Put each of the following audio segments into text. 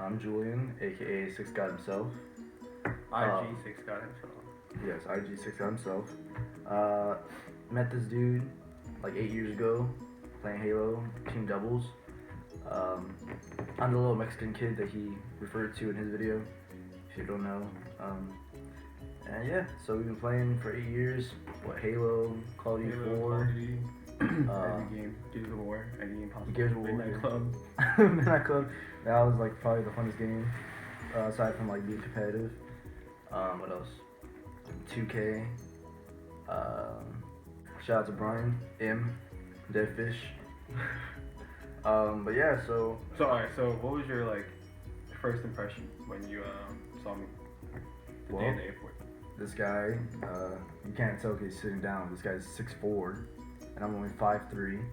I'm Julian, aka SixGodHimself. IG SixGodHimself. Yes, IG SixGodHimself. Met this dude like 8 years ago, playing Halo, team doubles. I'm the little Mexican kid that he referred to in his video, if you don't know. And yeah, so we've been playing for 8 years. Halo, Call of Duty 4. Every game, Gears of War, any game possible. Gears of War, Midnight Club. Midnight Club. That was like probably the funnest game, aside from like being competitive. What else? 2K. Shout out to Brian, Deadfish. But yeah, So alright, so what was your like first impression when you saw me the day in the airport? This guy, you can't tell because he's sitting down. This guy's 6'4", and I'm only 5'3",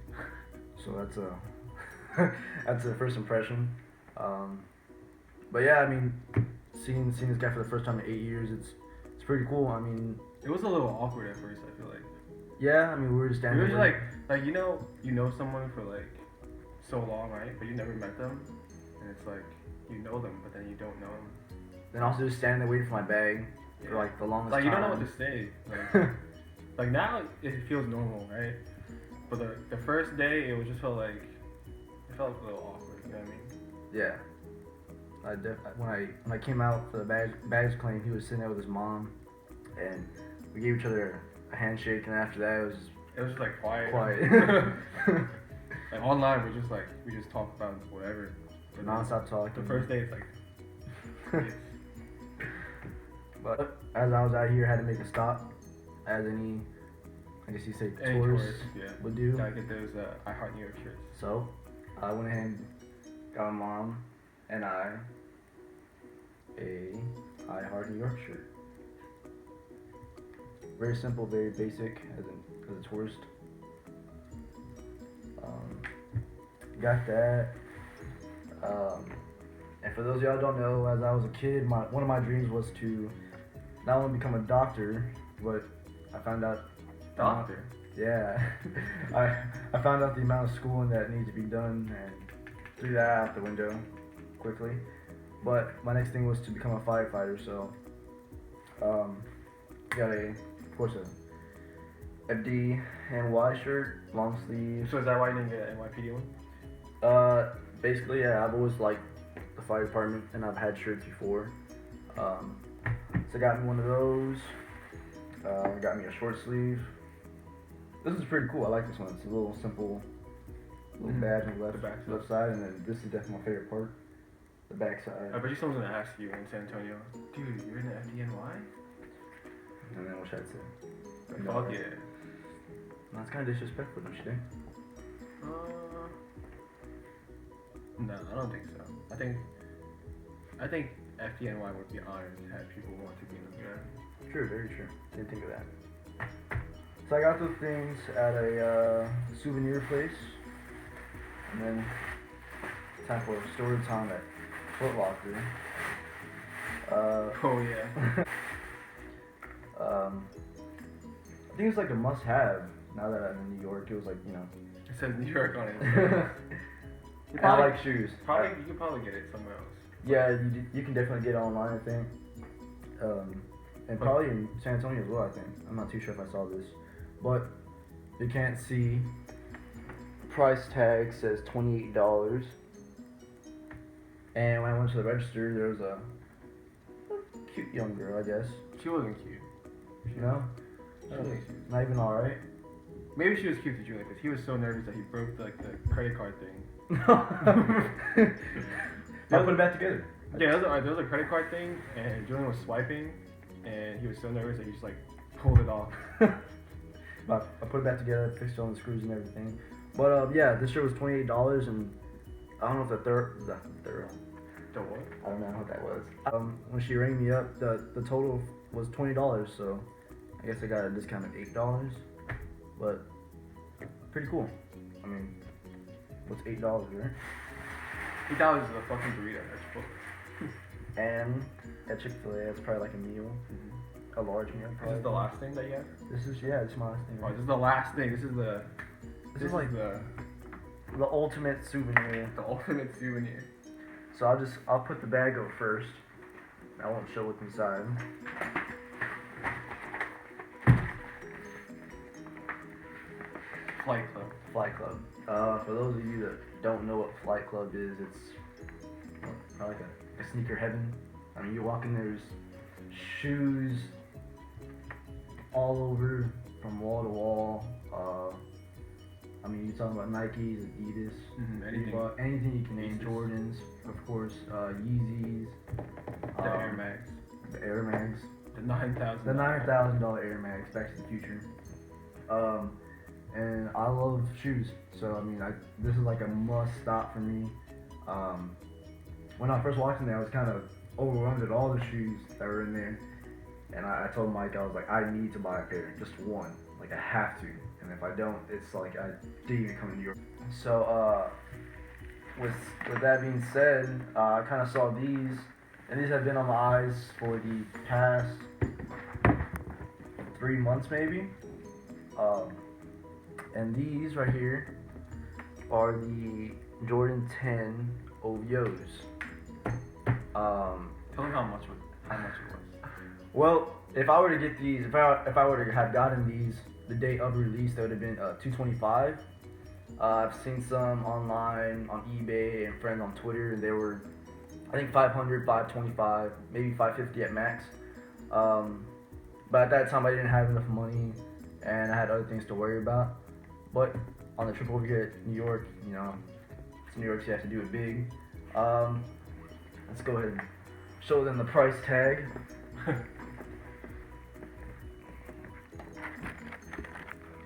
so that's a that's a first impression. But yeah, I mean, seeing this guy for the first time in 8 years, it's pretty cool. I mean, it was a little awkward at first. I feel like. Yeah, I mean, we were just standing. We were just like you know someone for like so long, right? But you never met them, and it's like you know them, but then you don't know them. Then also just standing there waiting for my bag for like the longest time. Like you don't know what to say. Like now it feels normal, right? But the first day it felt a little awkward. You know what I mean? Yeah. When I came out for the bags claim, he was sitting there with his mom, and we gave each other a handshake, and after that it was just like quiet. Like online we just talk about whatever. But non-stop talking. The first day it's like But as I was out here, I had to make a stop, as any, I guess you say, tourist would do. Gotta get those I Heart New York shirts. So I went ahead and got my mom and I I Heart New York shirt. Very simple, very basic as a tourist. Got that. And for those of y'all who don't know, as I was a kid, one of my dreams was to not only become a doctor, but I found out. Doctor? Yeah. I found out the amount of schooling that needs to be done and threw that out the window quickly. But my next thing was to become a firefighter, so got of course a DNY shirt, long sleeve. So is that why you didn't get an NYPD one? Basically, yeah, I've always liked the fire department and I've had shirts before. So I got me one of those. Got me a short sleeve. This is pretty cool. I like this one. It's a little simple, badge on the left side, and then this is definitely my favorite part, the back side. I bet you someone's gonna ask you in San Antonio, dude, you're in the FDNY? And then what should I say? Fuck yeah. That's kind of disrespectful, don't you think? No, I don't think so. I think FDNY would be honored to have people who want to be in the military. True, very true. Didn't think of that. So I got those things at a souvenir place, and then time for story time at Foot Locker. Oh yeah. I think it's like a must-have. Now that I'm in New York, it was like, you know. It says New York on it. And I like shoes. You could probably get it somewhere else. Yeah, you can definitely get it online, I think. And probably in San Antonio as well, I think. I'm not too sure if I saw this. But you can't see, price tag says $28. And when I went to the register, there was a cute young girl, I guess. She wasn't cute. No? Not even alright. Maybe she was cute to Julian because he was so nervous that he broke the credit card thing. I'll put it back together. Yeah, there was a credit card thing, and Julian was swiping, and he was so nervous that he just like pulled it off. But I put it back together, fixed all the screws and everything. But yeah, this shirt was $28, and I don't know if the what? I don't know what that was. When she rang me up, the total was $20, so I guess I got a discount of $8. But pretty cool. I mean, what's $8, right? $8 is a fucking burrito. That's full. And at Chick-fil-A, it's probably like a meal. A large meal, probably. This is the last thing that you have? This is my last thing. Oh, this is the last thing. This is like the ultimate souvenir. The ultimate souvenir. So I'll put the bag up first. I won't show what's inside. Flight Club. Flight Club. For those of you that don't know what Flight Club is, it's like a sneaker heaven. I mean, you walk in, there's shoes all over from wall to wall. I mean, you're talking about Nikes, Adidas, Anything. anything you can name. Jordans, of course, Yeezys, The Air Max. the Air Max, The $9,000. the $9,000 Air Max, Back to the Future. And I love shoes, so I mean, this is like a must stop for me. When I first walked in there, I was kind of overwhelmed at all the shoes that were in there, and I told Mike, I was like, I need to buy a pair, just one, like I have to, and if I don't, it's like I didn't even come to New York. So with that being said, I kind of saw these, and these have been on my eyes for the past 3 months maybe. And these right here are the Jordan 10 OVOs. Tell me how much it was. Well, if I were to get these, if I were to have gotten these the day of release, that would have been $225. I've seen some online on eBay and friends on Twitter, and they were, I think, $500, $525, maybe $550 at max. But at that time, I didn't have enough money, and I had other things to worry about. But on the trip over here at New York, you know, it's New York, so you have to do it big. Let's go ahead and show them the price tag. Does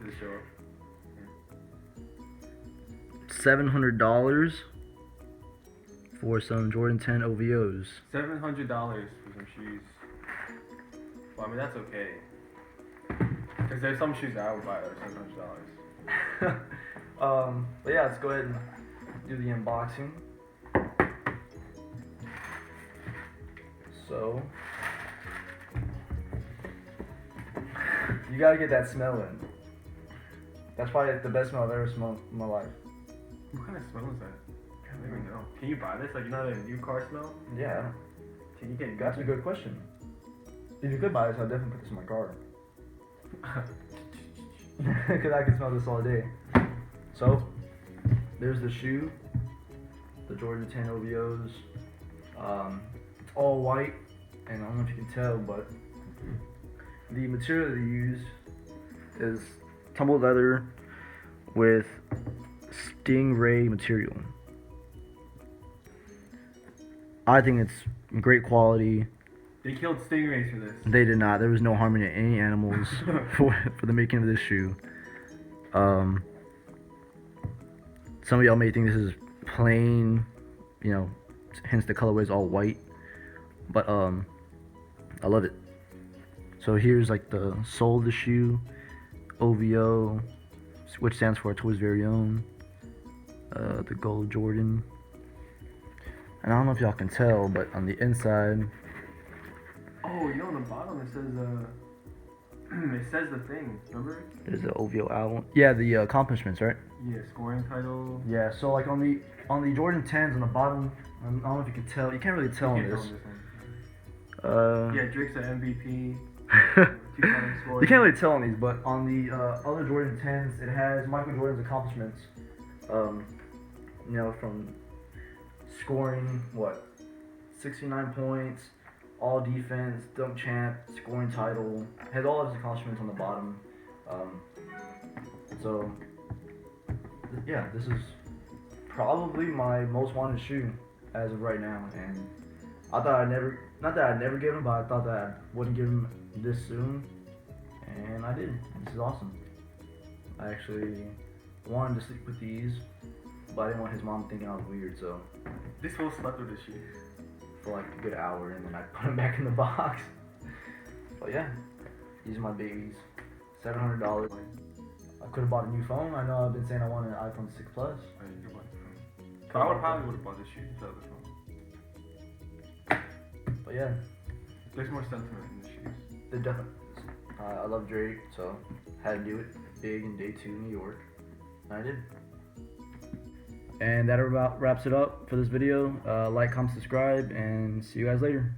it show up? $700 for some Jordan 10 OVOs. $700 for some shoes. Well, I mean, that's okay. Because there's some shoes that I would buy that are $700. But yeah, let's go ahead and do the unboxing. So, you gotta get that smell in. That's probably the best smell I've ever smelled in my life. What kind of smell is that? I don't even know. Can you buy this? Like, you know, the new car smell? Yeah, Can you get that's a good question. If you could buy this, I'd definitely put this in my car. Because I can smell this all day. So, there's the shoe, the Jordan 10 OVOs. It's all white, and I don't know if you can tell, but the material they use is tumbled leather with stingray material. I think it's great quality. They killed stingrays for this. They did not. There was no harming to any animals for the making of this shoe. Some of y'all may think this is plain, you know, hence the colorway is all white. But I love it. So here's like the sole of the shoe, OVO, which stands for Toys Very Own. The gold Jordan. And I don't know if y'all can tell, but on the inside. Oh, you know, on the bottom it says it says the thing. Remember? There's the OVO album. Yeah, the accomplishments, right? Yeah, scoring title. Yeah. So like on the Jordan 10s on the bottom, I don't know if you can tell. You can't really tell on this. Yeah, Drake's an MVP. You can't really tell on these, but on the other Jordan 10s, it has Michael Jordan's accomplishments. You know, from scoring 69 points, all defense, dunk champ, scoring title. Has all of his accomplishments on the bottom. So yeah, this is probably my most wanted shoe as of right now, and I thought not that I'd never give him, but I thought that I wouldn't give him this soon, and I did. This is awesome. I actually wanted to sleep with these, but I didn't want his mom thinking I was weird, so This fool slept with this shoe. for like a good hour, and then I put them back in the box. But yeah, these are my babies. $700. I could have bought a new phone. I know I've been saying I want an iPhone 6 Plus. But I probably would have bought this shoe instead of this one. But yeah, There's more sentiment in the shoes. they're definitely. I love Drake, so had to do it big in day 2 in New York. And I did. And that about wraps it up for this video. Like, comment, subscribe, and see you guys later.